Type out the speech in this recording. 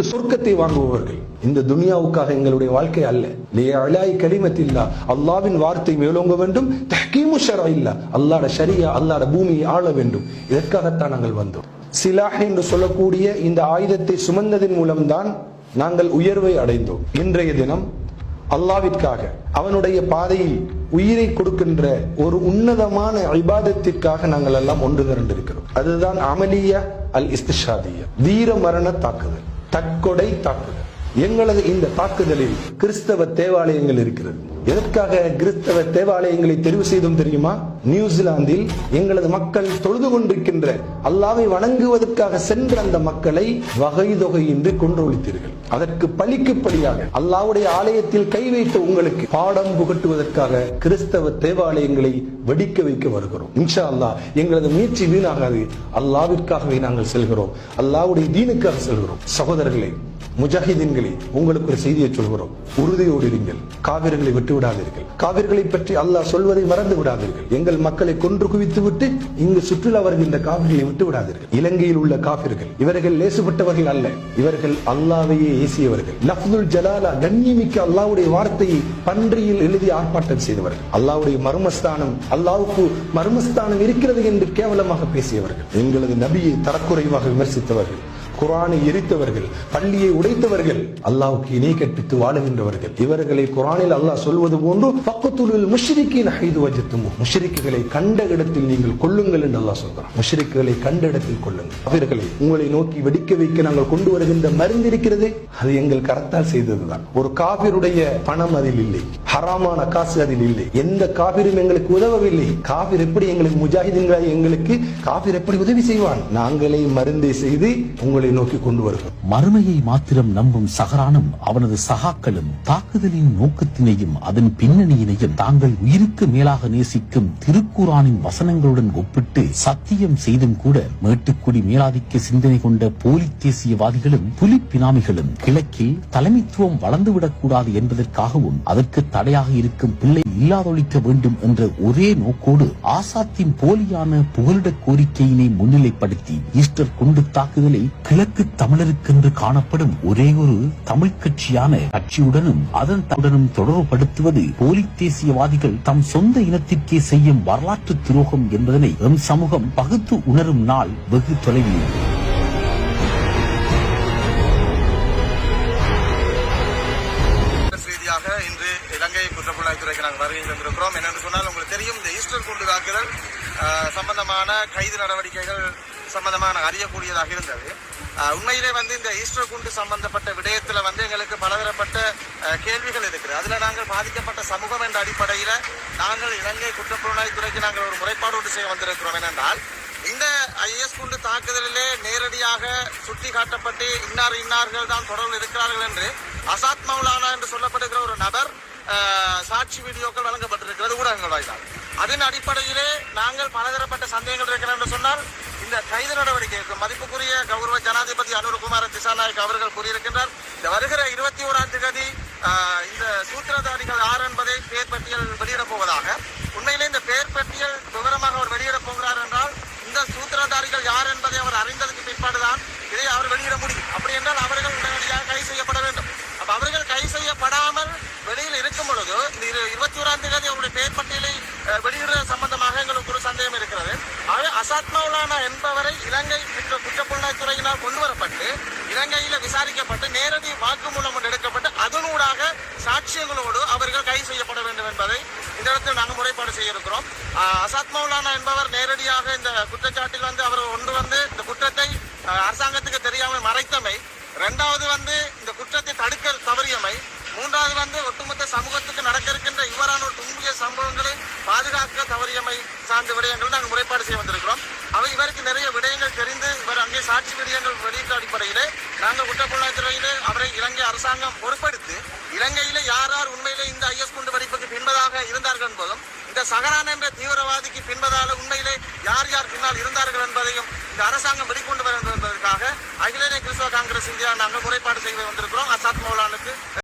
சொர்க்கத்தை வாங்குபவர்கள். இந்த துனியாவுக்காக எங்களுடைய வாழ்க்கை அல்ல. லியஅலாஇ கலிமத்தில்லா, அல்லாஹ்வின் வார்த்தை மேலோங்க வேண்டும். தஹ்கீமு ஷர்இல்லா, அல்லாஹ்வுடைய ஷரியா, அல்லாஹ்வுடைய பூமியை ஆள வேண்டும். இதற்காகத்தான் நாங்கள் வந்தோம். சிலாஹ் என்று சொல்லக்கூடிய இந்த ஆயுதத்தை சுமந்ததின் மூலம்தான் நாங்கள் உயர்வை அடைந்தோம். இன்றைய தினம் அல்லாஹ்விற்காக அவனுடைய பாதையில் உயிரை கொடுக்கின்ற ஒரு உன்னதமான இபாதத்திற்காக நாங்கள் எல்லாம் ஒன்று திரண்டிருக்கிறோம். அதுதான் அமலியா அல் இஸ்திஷாதியா, வீர மரண தாக்குதல், தற்கொலை தாக்குதல். எங்களது இந்த தாக்குதலில் கிறிஸ்தவ தேவாலயங்கள் இருக்கிறது. எதற்காக கிறிஸ்தவ தேவாலயங்களை தெரிவு செய்தோம் தெரியுமா? நியூசிலாந்தில் எங்களது மக்கள் தொழுது கொண்டிருக்கின்ற அல்லாஹ்வை வணங்குவதற்காக சென்ற அந்த மக்களை வகை தொகையின்றி கொன்றொழித்தீர்கள். அதற்கு பலிக்கு பலியாக அல்லாஹ்வுடைய ஆலயத்தில் கை வைத்த உங்களுக்கு பாடம் புகட்டுவதற்காக கிறிஸ்தவ தேவாலயங்களை வெடிக்க வைக்க வருகிறோம். இன்ஷா அல்லாஹ் எங்களது முயற்சி வீணாகாது. அல்லாஹ்விற்காகவே நாங்கள் செல்கிறோம். அல்லாஹ்வுடைய தீனுக்காக செல்கிறோம். சகோதரர்களே, முஜாஹிதீன்களே, உங்களுக்கு ஒரு செய்தியை சொல்கிறோம். உறுதியோடு இருங்கள். காவிர்களை விட்டு விடாதீர்கள். காவிர்களை பற்றி அல்லாஹ் சொல்வதை மறந்து விடாதீர்கள். எங்கள் மக்களை கொன்று குவித்து விட்டு இங்கு சுற்றுலா வருகின்ற காவிர்களை விட்டு விடாதீர்கள். இலங்கையில் உள்ள காவிர்கள் இவர்கள் லேசுப்பட்டவர்கள் அல்ல. இவர்கள் அல்லாஹ்வையே ஏசியவர்கள். லஃப்துல் ஜலாலா, கண்ணியமிக்க அல்லாஹ்வுடைய வார்த்தையை பன்றியில் எழுதி ஆர்ப்பாட்டம் செய்தவர்கள். அல்லாஹ்வுடைய மர்மஸ்தானம், அல்லாஹ்வுக்கு மர்மஸ்தானம் இருக்கிறது என்று கேவலமாக பேசியவர்கள். எங்களது நபியை தரக்குறைவாக விமர்சித்தவர்கள், குர்ஆனை எரித்தவர்கள், பள்ளியை உடைத்தவர்கள், அல்லாஹ்வுக்கு இணை கற்பித்து வாழுகின்றவர்கள். இவர்களை குர்ஆனில் அல்லாஹ் சொல்வது போன்று ஃபக்துலுல் முஷ்ரிக்கீன ஹைது வஜத்துமு, முஷ்ரிக்குகளை கண்ட இடத்தில் நீங்கள் கொல்லுங்கள் என்று அல்லாஹ் சொல்கிறார். முஷ்ரிக்குகளை கண்ட இடத்தில் கொல்லுங்கள். அவர்களை உங்களை நோக்கி வெடிக்க வைக்க நாங்கள் கொண்டு வருகின்ற மருந்து இருக்கிறது, அது எங்கள் கரத்தால் செய்ததுதான். ஒரு காபிருடைய பணம் அதில் இல்லை, ஹராமான காசு அதில் இல்லை. எந்த காபிரும் எங்களுக்கு உதவவில்லை. காபிர் எப்படி எங்களுக்கு முஜாஹிதீன்களாய் எங்களுக்கு காபிர் எப்படி உதவி செய்வான்? நாங்களே மருந்தை செய்து உங்களை நோக்கி கொண்டு வருகிறோம். மறுமையை மாத்திரம் நம்பும் சஹரானும் அவனது சகாக்களும் தாக்குதலின் நோக்கத்தினையும் அதன் பின்னணியினையும் தாங்கள் உயிருக்கு மேலாக நேசிக்கும் திருக்குர்ஆனின் வசனங்களுடன் ஒப்பிட்டு சத்தியம் செய்தும் கூட மேட்டுக்குடி மேலாதிக்க சிந்தனை கொண்ட போலி தேசியவாதிகளும் புலி பினாமிகளும் கிழக்கில் தலைமைத்துவம் வளர்ந்துவிடக் கூடாது என்பதற்காகவும் அதற்கு தடையாக இருக்கும் பிள்ளை இல்லாதொழிக்க வேண்டும் என்ற ஒரே நோக்கோடு ஆசாத்தின் போலியான புகலிட கோரிக்கையினை முன்னிலைப்படுத்தி ஈஸ்டர் குண்டு தாக்குதலை கிழக்கு தமிழருக்கென்று காணப்படும் ஒரே ஒரு தமிழ் கட்சியான கட்சியுடனும் அதன் தொடர்புபடுத்துவது போலி தேசியவாதிகள் தம் சொந்த இனத்திற்கே செய்யும் வரலாற்று துரோகம் என்பதனை எம் சமூகம் பகுத்து உணரும் நாள் வெகு தொலைவில். இன்று இலங்கை குற்றப்புலனாய்வுத்துறைக்கு நாங்கள் வருகை தந்திருக்கிறோம். என்னென்று சொன்னால் உங்களுக்கு தெரியும், இந்த ஈஸ்டர் குண்டு தாக்குதல் சம்பந்தமான கைது நடவடிக்கைகள் சம்பந்தமாக அறியக்கூடியதாக இருந்தது. உண்மையிலே இந்த ஈஸ்டர் குண்டு சம்பந்தப்பட்ட விடயத்தில் எங்களுக்கு பலதரப்பட்ட கேள்விகள் இருக்குது. அதில் நாங்கள் பாதிக்கப்பட்ட சமூகம் என்ற அடிப்படையில் நாங்கள் இலங்கை குற்றப்புலனாய்வுத்துறைக்கு நாங்கள் ஒரு முறைப்பாடு செய்ய வந்திருக்கிறோம். என்னென்றால், இந்த ஐஎஸ் குண்டு தாக்குதலிலே நேரடியாக சுட்டி காட்டப்பட்டு இன்னார்கள் தான் தொடர்பில் இருக்கிறார்கள் என்று அசாத் மௌலானா என்று சொல்லப்படுகிற ஒரு நபர் சாட்சி வீடியோக்கள் வழங்கப்பட்டிருக்கிறது ஊடகங்கள் வாயிலாக. அதன் அடிப்படையிலே நாங்கள் பலதரப்பட்ட சந்தேகங்கள் இருக்கிறோம் என்று சொன்னால், இந்த கைது நடவடிக்கைக்கு மதிப்புக்குரிய கௌரவ ஜனாதிபதி அனுரகுமார திசாநாயக் அவர்கள் கூறியிருக்கின்றார், இந்த வருகிற 21ஆம் தேதி இந்த சூத்திரதாரிகள் யார் என்பதை பெயர் பட்டியல் வெளியிடப் போவதாக. உண்மையிலே இந்த பெயர் பட்டியல் விவரமாக அவர் வெளியிடப் போகிறார் என்றால், இந்த சூத்திரதாரிகள் யார் என்பதை அவர் அறிந்ததுக்கு பிற்பாடுதான் இதை அவர் வெளியிட முடியும். அப்படி என்றால் அவர்கள் உடனடியாக கைது செய்யப்பட வேண்டும். அப்ப அவர்கள் கைது செய்யப்படாமல் வெளியில் இருக்கும் பொழுது இந்த 21ஆம் தேதி அவருடைய பெயர் பட்டியலை வெளியிடுற சம்பந்தமாக எங்களுக்கு ஒரு சந்தேகம் இருக்கிறது. ஆகவே அசாத் மௌலானா என்பவரை இலங்கை குற்றப்புலனாய்வுத்துறையினால் கொண்டு வரப்பட்டு இலங்கையில விசாரிக்கப்பட்டு நேரடி வாக்குமூலம் ஒன்று எடுக்கப்பட்டு அதனூடாக சாட்சியங்களோடு அவர்கள் கைது செய்யப்பட வேண்டும் என்பதை இந்த இடத்தில் நாங்கள் முறைப்பாடு செய்ய இருக்கிறோம். அசாத் மௌலானா என்பவர் நேரடியாக இந்த குற்றச்சாட்டில் அவர் கொண்டு இந்த குற்றத்தை அரசாங்கத்துக்கு தெரியாமல் மறைத்தமை, இரண்டாவது இந்த குற்றத்தை தடுக்க தவறியமை, மூன்றாவது ஒட்டுமொத்த சமூகத்துக்கு நடக்க இருக்கின்ற இவ்வாறான ஒரு துன்பிய சம்பவங்களை பாதுகாக்க தவறியமை சார்ந்த விடயங்கள் நாங்கள் முறைப்பாடு செய்ய வந்திருக்கிறோம். அவை இவருக்கு நிறைய விடயங்கள் தெரிந்து இவர் அங்கே சாட்சி விடயங்கள் வெளியிட்ட அடிப்படையிலே நாங்கள் குற்றப்புலனாய்வுத்துறையிலே அவரை இலங்கை அரசாங்கம் பொறுப்படுத்தி இலங்கையிலே யார் யார் உண்மையிலே இந்த ஐஎஸ் குண்டு வெடிப்புக்கு பின்பதாக இருந்தார்கள் என்பதும், இந்த சஹரான் என்ற தீவிரவாதிக்கு பின்பதால உண்மையிலே யார் யார் பின்னால் இருந்தார்கள் என்பதையும் இந்த அரசாங்கம் வெளிக்கொண்டு வர என்பதற்காக அகில இந்திய கிறிஸ்தவ காங்கிரஸ் இந்தியா நாங்கள் முறைப்பாடு செய்ய வந்திருக்கிறோம். அசாத் மௌலானுக்கு